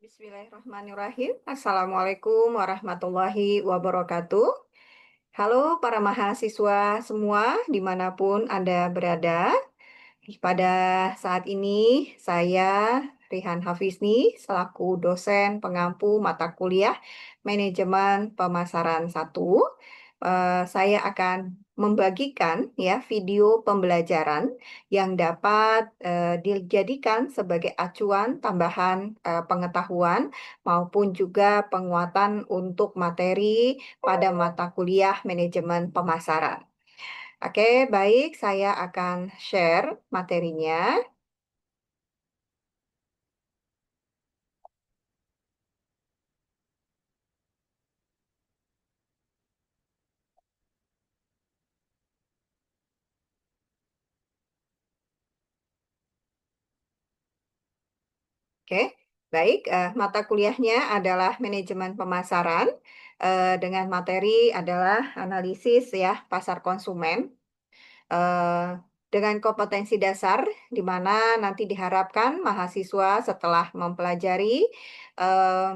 Bismillahirrahmanirrahim. Assalamualaikum warahmatullahi wabarakatuh. Halo para mahasiswa semua dimanapun Anda berada. Pada saat ini saya Rihan Hafizni selaku dosen pengampu mata kuliah Manajemen Pemasaran 1. Saya akan membagikan ya video pembelajaran yang dapat dijadikan sebagai acuan tambahan pengetahuan maupun juga penguatan untuk materi pada mata kuliah manajemen pemasaran. Oke, baik, saya akan share materinya. Oke, baik, mata kuliahnya adalah manajemen pemasaran dengan materi adalah analisis ya pasar konsumen. eh, dengan kompetensi dasar, di mana nanti diharapkan mahasiswa setelah mempelajari eh,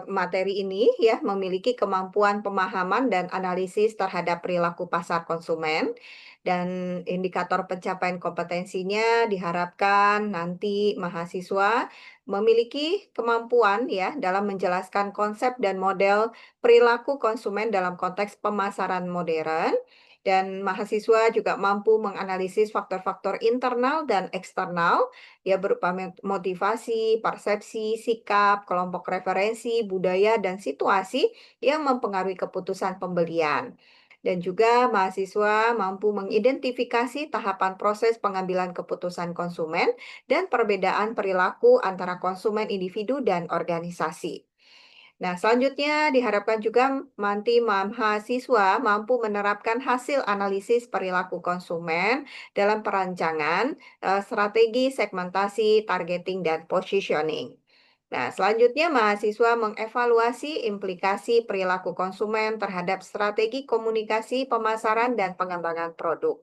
materi ini ya memiliki kemampuan pemahaman dan analisis terhadap perilaku pasar konsumen dan indikator pencapaian kompetensinya diharapkan nanti mahasiswa memiliki kemampuan ya dalam menjelaskan konsep dan model perilaku konsumen dalam konteks pemasaran modern dan mahasiswa juga mampu menganalisis faktor-faktor internal dan eksternal ya berupa motivasi, persepsi, sikap, kelompok referensi, budaya, dan situasi yang mempengaruhi keputusan pembelian. Dan juga mahasiswa mampu mengidentifikasi tahapan proses pengambilan keputusan konsumen dan perbedaan perilaku antara konsumen individu dan organisasi. Nah, selanjutnya diharapkan juga nanti mahasiswa mampu menerapkan hasil analisis perilaku konsumen dalam perancangan strategi segmentasi, targeting, dan positioning. Nah, selanjutnya mahasiswa mengevaluasi implikasi perilaku konsumen terhadap strategi komunikasi, pemasaran, dan pengembangan produk.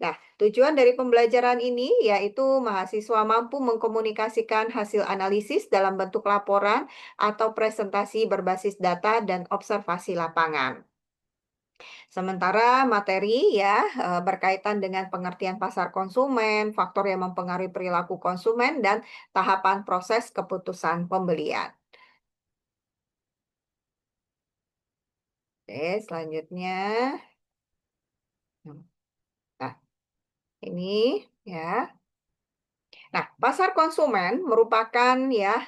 Nah, tujuan dari pembelajaran ini yaitu mahasiswa mampu mengkomunikasikan hasil analisis dalam bentuk laporan atau presentasi berbasis data dan observasi lapangan. Sementara materi ya berkaitan dengan pengertian pasar konsumen, faktor yang mempengaruhi perilaku konsumen, dan tahapan proses keputusan pembelian. Oke, selanjutnya. Nah, ini ya. Nah, pasar konsumen merupakan ya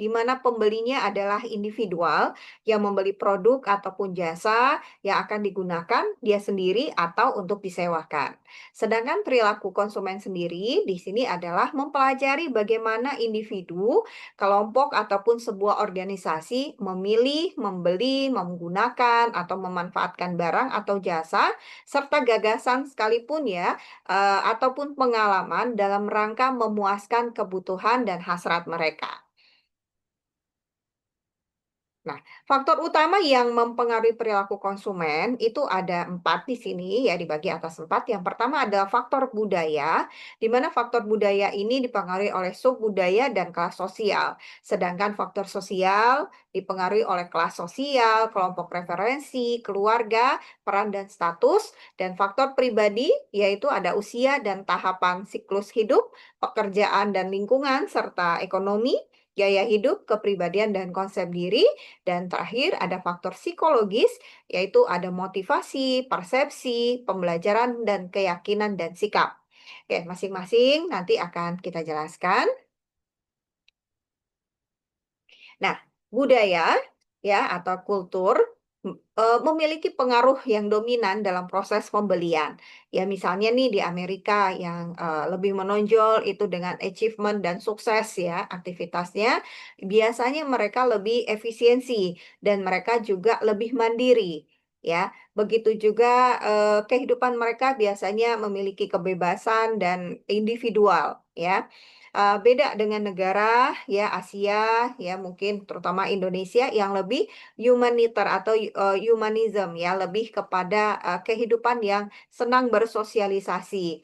di mana pembelinya adalah individual yang membeli produk ataupun jasa yang akan digunakan dia sendiri atau untuk disewakan. Sedangkan perilaku konsumen sendiri di sini adalah mempelajari bagaimana individu, kelompok ataupun sebuah organisasi memilih, membeli, menggunakan atau memanfaatkan barang atau jasa serta gagasan sekalipun ya ataupun pengalaman dalam rangka memuaskan kebutuhan dan hasrat mereka. Nah, faktor utama yang mempengaruhi perilaku konsumen itu ada 4 di sini ya, dibagi atas 4. Yang pertama adalah faktor budaya, di mana faktor budaya ini dipengaruhi oleh subbudaya dan kelas sosial. Sedangkan faktor sosial dipengaruhi oleh kelas sosial, kelompok preferensi, keluarga, peran dan status, dan faktor pribadi yaitu ada usia dan tahapan siklus hidup, pekerjaan dan lingkungan, serta ekonomi, gaya hidup, kepribadian, dan konsep diri. Dan terakhir ada faktor psikologis, yaitu ada motivasi, persepsi, pembelajaran, dan keyakinan dan sikap. Oke, masing-masing nanti akan kita jelaskan. Nah, budaya ya atau kultur memiliki pengaruh yang dominan dalam proses pembelian. Ya, misalnya nih di Amerika yang lebih menonjol itu dengan achievement dan sukses ya aktivitasnya, biasanya mereka lebih efisiensi dan mereka juga lebih mandiri. Ya, begitu juga kehidupan mereka biasanya memiliki kebebasan dan individual. Ya, beda dengan negara ya Asia ya mungkin terutama Indonesia yang lebih humaniter atau humanism ya lebih kepada kehidupan yang senang bersosialisasi.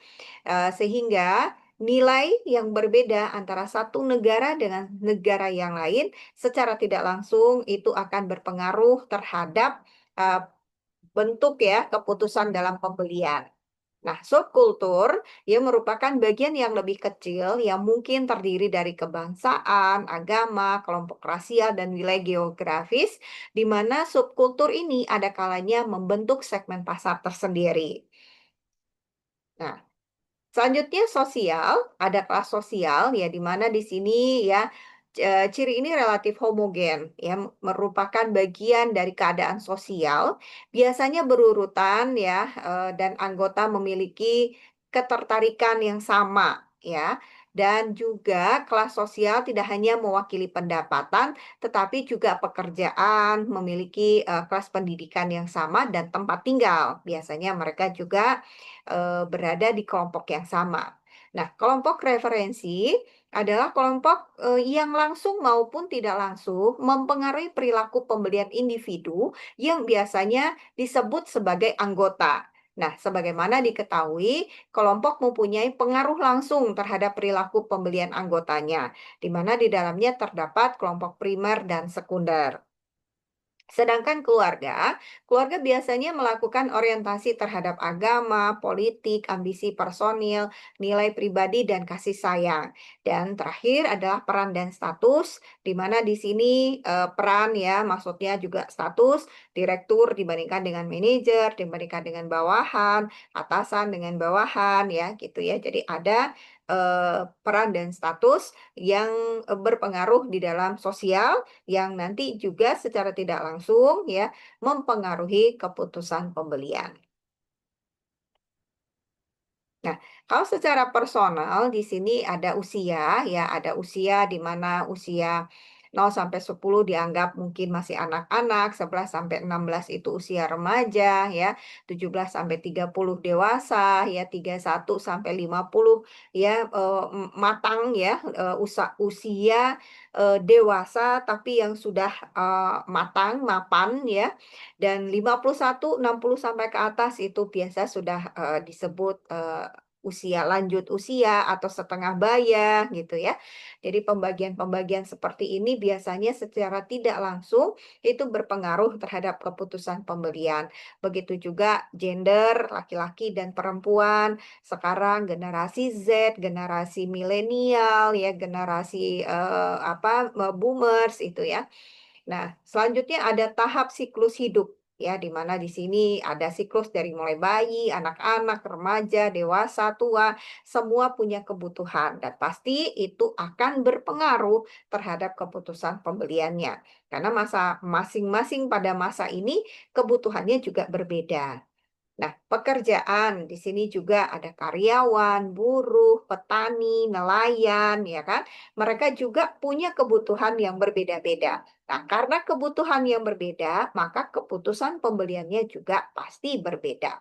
Sehingga nilai yang berbeda antara satu negara dengan negara yang lain secara tidak langsung itu akan berpengaruh terhadap uh, bentuk ya keputusan dalam pembelian. Nah, subkultur yang merupakan bagian yang lebih kecil yang mungkin terdiri dari kebangsaan, agama, kelompok rasial, dan wilayah geografis, di mana subkultur ini ada kalanya membentuk segmen pasar tersendiri. Nah, selanjutnya sosial, ada kelas sosial ya di mana di sini ya ciri ini relatif homogen ya merupakan bagian dari keadaan sosial, biasanya berurutan ya dan anggota memiliki ketertarikan yang sama ya. Dan juga kelas sosial tidak hanya mewakili pendapatan, tetapi juga pekerjaan, memiliki kelas pendidikan yang sama dan tempat tinggal. Biasanya mereka juga berada di kelompok yang sama. Nah, kelompok referensi adalah kelompok yang langsung maupun tidak langsung mempengaruhi perilaku pembelian individu yang biasanya disebut sebagai anggota. Nah, sebagaimana diketahui, kelompok mempunyai pengaruh langsung terhadap perilaku pembelian anggotanya, di mana di dalamnya terdapat kelompok primer dan sekunder. Sedangkan keluarga biasanya melakukan orientasi terhadap agama, politik, ambisi personil, nilai pribadi, dan kasih sayang. Dan terakhir adalah peran dan status, di mana di sini peran ya, maksudnya juga status direktur dibandingkan dengan manajer, dibandingkan dengan bawahan, atasan dengan bawahan, ya gitu ya. Jadi ada peran dan status yang berpengaruh di dalam sosial yang nanti juga secara tidak langsung ya mempengaruhi keputusan pembelian. Nah, kalau secara personal di sini ada usia ya, ada usia di mana usia 0 sampai 10 dianggap mungkin masih anak-anak, 11 sampai 16 itu usia remaja ya, 17 sampai 30 dewasa ya, 31 sampai 50 ya matang ya, usia dewasa tapi yang sudah matang, mapan ya. Dan 51, 60 sampai ke atas itu biasa sudah disebut usia lanjut usia atau setengah baya gitu ya. Jadi pembagian-pembagian seperti ini biasanya secara tidak langsung itu berpengaruh terhadap keputusan pembelian. Begitu juga gender laki-laki dan perempuan. Sekarang generasi Z, generasi milenial ya, generasi boomers itu ya. Nah, selanjutnya ada tahap siklus hidup ya, di mana di sini ada siklus dari mulai bayi, anak-anak, remaja, dewasa, tua, semua punya kebutuhan dan pasti itu akan berpengaruh terhadap keputusan pembeliannya. Karena masa masing-masing pada masa ini kebutuhannya juga berbeda. Nah, pekerjaan di sini juga ada karyawan, buruh, petani, nelayan, ya kan? Mereka juga punya kebutuhan yang berbeda-beda. Nah, karena kebutuhan yang berbeda, maka keputusan pembeliannya juga pasti berbeda.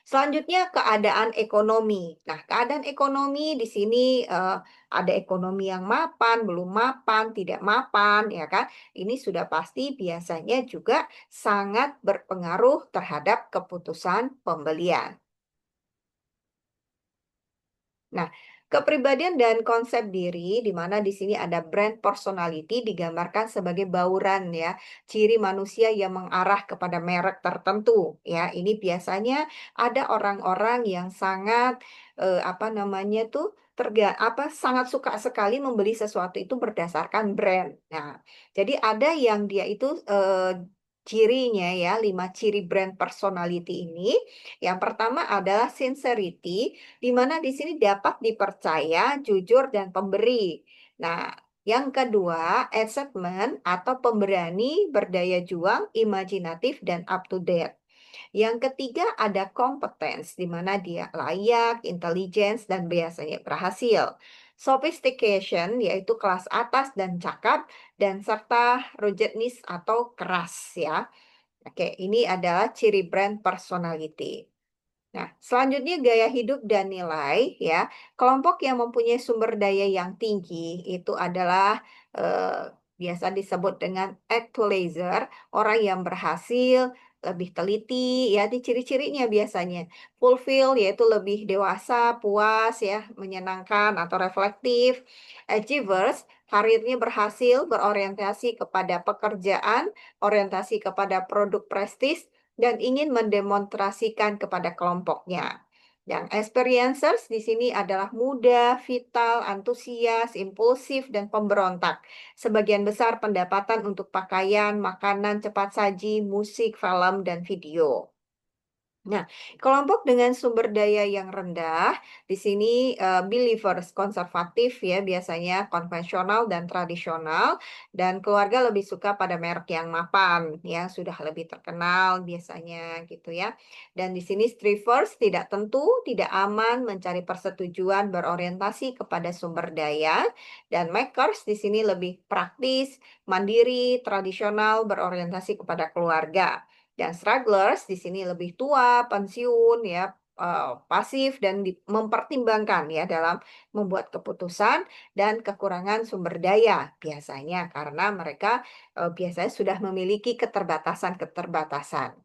Selanjutnya keadaan ekonomi. Nah, keadaan ekonomi di sini ada ekonomi yang mapan, belum mapan, tidak mapan, ya kan? Ini sudah pasti biasanya juga sangat berpengaruh terhadap keputusan pembelian. Nah, kepribadian dan konsep diri, di mana di sini ada brand personality digambarkan sebagai bauran ya, ciri manusia yang mengarah kepada merek tertentu ya. Ini biasanya ada orang-orang yang sangat sangat suka sekali membeli sesuatu itu berdasarkan brand. Nah, jadi ada yang dia itu cirinya ya, 5 ciri brand personality ini. Yang pertama adalah sincerity, di mana di sini dapat dipercaya, jujur, dan pemberi. Nah, yang kedua, excitement atau pemberani, berdaya juang, imajinatif, dan up to date. Yang ketiga ada competence, di mana dia layak, intelligence, dan biasanya berhasil. Sophistication, yaitu kelas atas dan cakap, dan serta ruggedness atau keras ya. Oke, ini adalah ciri brand personality. Nah, selanjutnya gaya hidup dan nilai ya. Kelompok yang mempunyai sumber daya yang tinggi itu adalah biasa disebut dengan actualizer, orang yang berhasil lebih teliti ya di ciri-cirinya biasanya. Fulfill yaitu lebih dewasa, puas ya, menyenangkan atau reflektif. Achievers karirnya berhasil, berorientasi kepada pekerjaan, orientasi kepada produk prestis, dan ingin mendemonstrasikan kepada kelompoknya. Yang experiencers di sini adalah muda, vital, antusias, impulsif, dan pemberontak. Sebagian besar pendapatan untuk pakaian, makanan cepat saji, musik, film, dan video. Nah, kelompok dengan sumber daya yang rendah, di sini believers konservatif ya, biasanya konvensional dan tradisional, dan keluarga lebih suka pada merek yang mapan, ya, sudah lebih terkenal biasanya gitu ya. Dan di sini strivers tidak tentu, tidak aman, mencari persetujuan, berorientasi kepada sumber daya, dan makers di sini lebih praktis, mandiri, tradisional, berorientasi kepada keluarga. Dan strugglers di sini lebih tua, pensiun ya, pasif dan mempertimbangkan ya dalam membuat keputusan dan kekurangan sumber daya biasanya karena mereka, biasanya sudah memiliki keterbatasan-keterbatasan.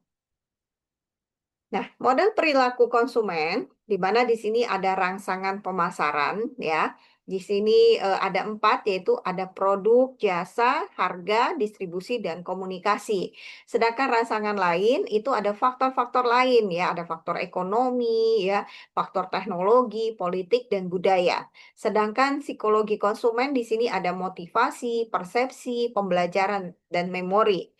Nah, model perilaku konsumen, di mana di sini ada rangsangan pemasaran, ya. Di sini ada empat, yaitu ada produk, jasa, harga, distribusi, dan komunikasi. Sedangkan rangsangan lain itu ada faktor-faktor lain, ya. Ada faktor ekonomi, ya, faktor teknologi, politik, dan budaya. Sedangkan psikologi konsumen di sini ada motivasi, persepsi, pembelajaran, dan memori.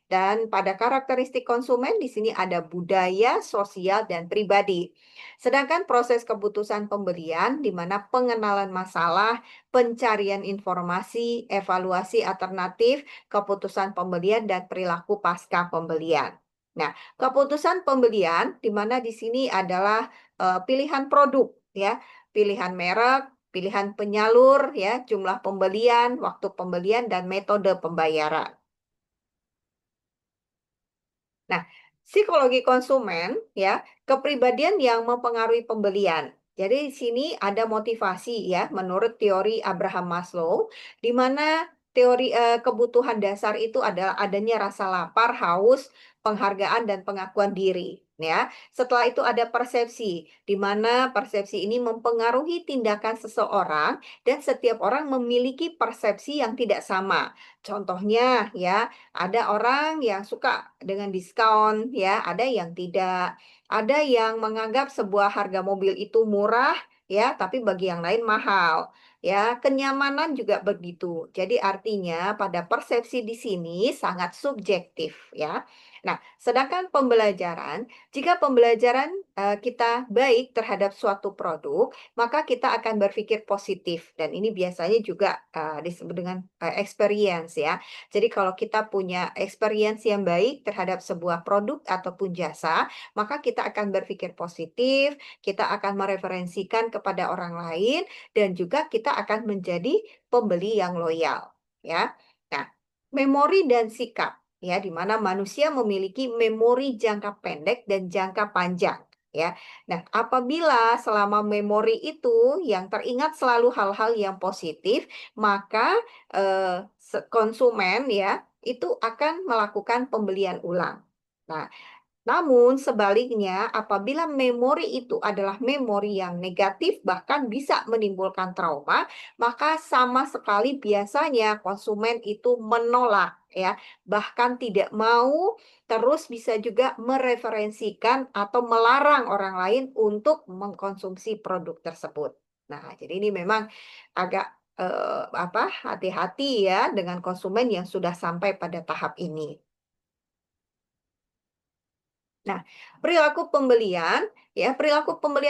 Dan pada karakteristik konsumen di sini ada budaya, sosial, dan pribadi. Sedangkan proses keputusan pembelian di mana pengenalan masalah, pencarian informasi, evaluasi alternatif, keputusan pembelian, dan perilaku pasca pembelian. Nah, keputusan pembelian di mana di sini adalah pilihan produk ya, pilihan merek, pilihan penyalur ya, jumlah pembelian, waktu pembelian, dan metode pembayaran. Nah, psikologi konsumen ya, kepribadian yang mempengaruhi pembelian. Jadi di sini ada motivasi ya, menurut teori Abraham Maslow, di mana teori kebutuhan dasar itu adalah adanya rasa lapar, haus, penghargaan dan pengakuan diri. Ya, setelah itu ada persepsi, di mana persepsi ini mempengaruhi tindakan seseorang dan setiap orang memiliki persepsi yang tidak sama. Contohnya ya, ada orang yang suka dengan diskon ya, ada yang tidak. Ada yang menganggap sebuah harga mobil itu murah ya, tapi bagi yang lain mahal. Ya, kenyamanan juga begitu. Jadi artinya pada persepsi di sini sangat subjektif ya. Nah, sedangkan pembelajaran, jika pembelajaran kita baik terhadap suatu produk, maka kita akan berpikir positif dan ini biasanya juga disebut dengan experience ya. Jadi kalau kita punya experience yang baik terhadap sebuah produk ataupun jasa, maka kita akan berpikir positif, kita akan mereferensikan kepada orang lain, dan juga kita akan menjadi pembeli yang loyal, ya. Nah, memori dan sikap, ya, di mana manusia memiliki memori jangka pendek dan jangka panjang. Ya, nah apabila selama memori itu yang teringat selalu hal-hal yang positif, maka konsumen ya, itu akan melakukan pembelian ulang. Nah, namun sebaliknya apabila memori itu adalah memori yang negatif bahkan bisa menimbulkan trauma, maka sama sekali biasanya konsumen itu menolak ya, bahkan tidak mau, terus bisa juga mereferensikan atau melarang orang lain untuk mengkonsumsi produk tersebut. Nah, jadi ini memang agak hati-hati ya dengan konsumen yang sudah sampai pada tahap ini. Nah, perilaku pembelian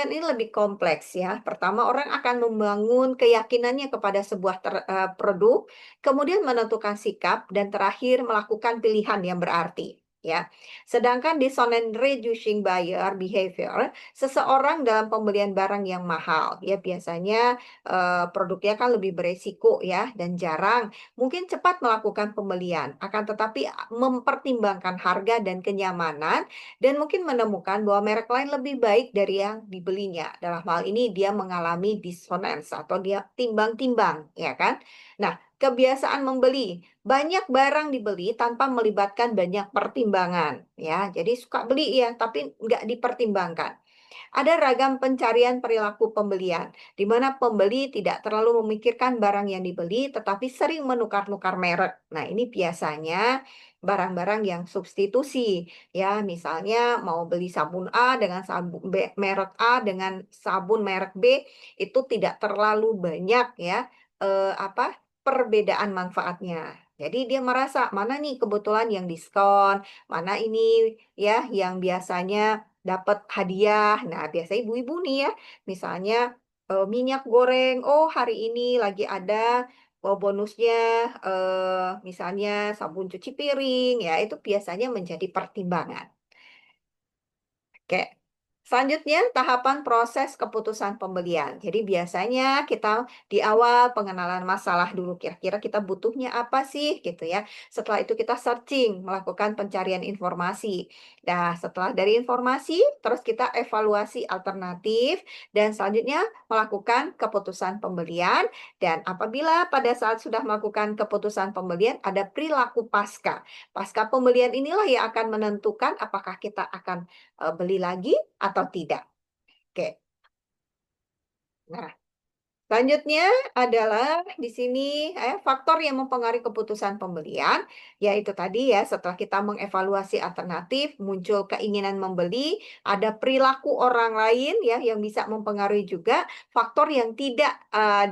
ini lebih kompleks ya. Pertama, orang akan membangun keyakinannya kepada sebuah produk, kemudian menentukan sikap, dan terakhir melakukan pilihan yang berarti. Ya, sedangkan dissonant reducing buyer behavior, seseorang dalam pembelian barang yang mahal, ya biasanya produknya kan lebih beresiko ya dan jarang, mungkin cepat melakukan pembelian, akan tetapi mempertimbangkan harga dan kenyamanan dan mungkin menemukan bahwa merek lain lebih baik dari yang dibelinya. Dalam hal ini dia mengalami dissonance atau dia timbang-timbang, ya kan? Nah, kebiasaan membeli. Banyak barang dibeli tanpa melibatkan banyak pertimbangan, ya. Jadi suka beli ya, tapi nggak dipertimbangkan. Ada ragam pencarian perilaku pembelian, di mana pembeli tidak terlalu memikirkan barang yang dibeli, tetapi sering menukar-nukar merek. Nah, ini biasanya barang-barang yang substitusi, ya. Misalnya mau beli sabun A dengan sabun B, merek A dengan sabun merek B, itu tidak terlalu banyak ya, perbedaan manfaatnya. Jadi dia merasa mana nih kebetulan yang diskon, mana ini ya yang biasanya dapat hadiah. Nah, biasanya ibu-ibu nih ya, misalnya, minyak goreng, oh hari ini lagi ada, bonusnya, misalnya sabun cuci piring, ya itu biasanya menjadi pertimbangan. Oke. Selanjutnya, tahapan proses keputusan pembelian. Jadi biasanya kita di awal pengenalan masalah dulu, kira-kira kita butuhnya apa sih gitu ya. Setelah itu kita searching, melakukan pencarian informasi. Nah, setelah dari informasi, terus kita evaluasi alternatif dan selanjutnya melakukan keputusan pembelian. Dan apabila pada saat sudah melakukan keputusan pembelian, ada perilaku pasca. Pasca pembelian inilah yang akan menentukan apakah kita akan beli lagi atau tidak. Oke. Nah, selanjutnya adalah di sini faktor yang mempengaruhi keputusan pembelian, yaitu tadi ya setelah kita mengevaluasi alternatif, muncul keinginan membeli, ada perilaku orang lain ya yang bisa mempengaruhi juga faktor yang tidak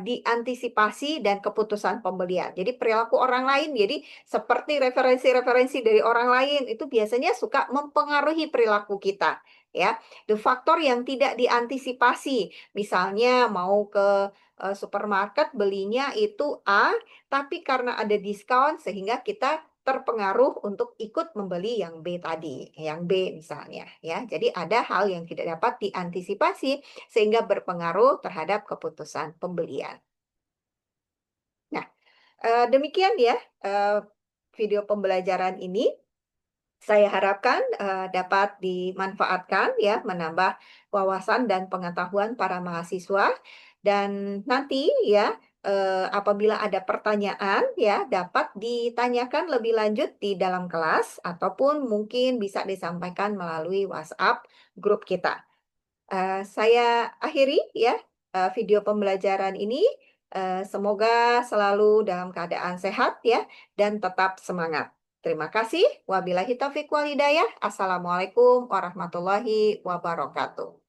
diantisipasi dan keputusan pembelian. Jadi perilaku orang lain, jadi seperti referensi-referensi dari orang lain itu biasanya suka mempengaruhi perilaku kita. Ya, itu faktor yang tidak diantisipasi. Misalnya mau ke supermarket belinya itu A, tapi karena ada diskon sehingga kita terpengaruh untuk ikut membeli yang B tadi, yang B misalnya ya. Jadi ada hal yang tidak dapat diantisipasi sehingga berpengaruh terhadap keputusan pembelian. Nah, demikian ya, video pembelajaran ini. Saya harapkan, dapat dimanfaatkan ya, menambah wawasan dan pengetahuan para mahasiswa. Dan nanti ya, apabila ada pertanyaan ya, dapat ditanyakan lebih lanjut di dalam kelas ataupun mungkin bisa disampaikan melalui WhatsApp grup kita. Saya akhiri ya, video pembelajaran ini, semoga selalu dalam keadaan sehat ya, dan tetap semangat. Terima kasih. Wabillahi taufiq wal hidayah. Assalamualaikum warahmatullahi wabarakatuh.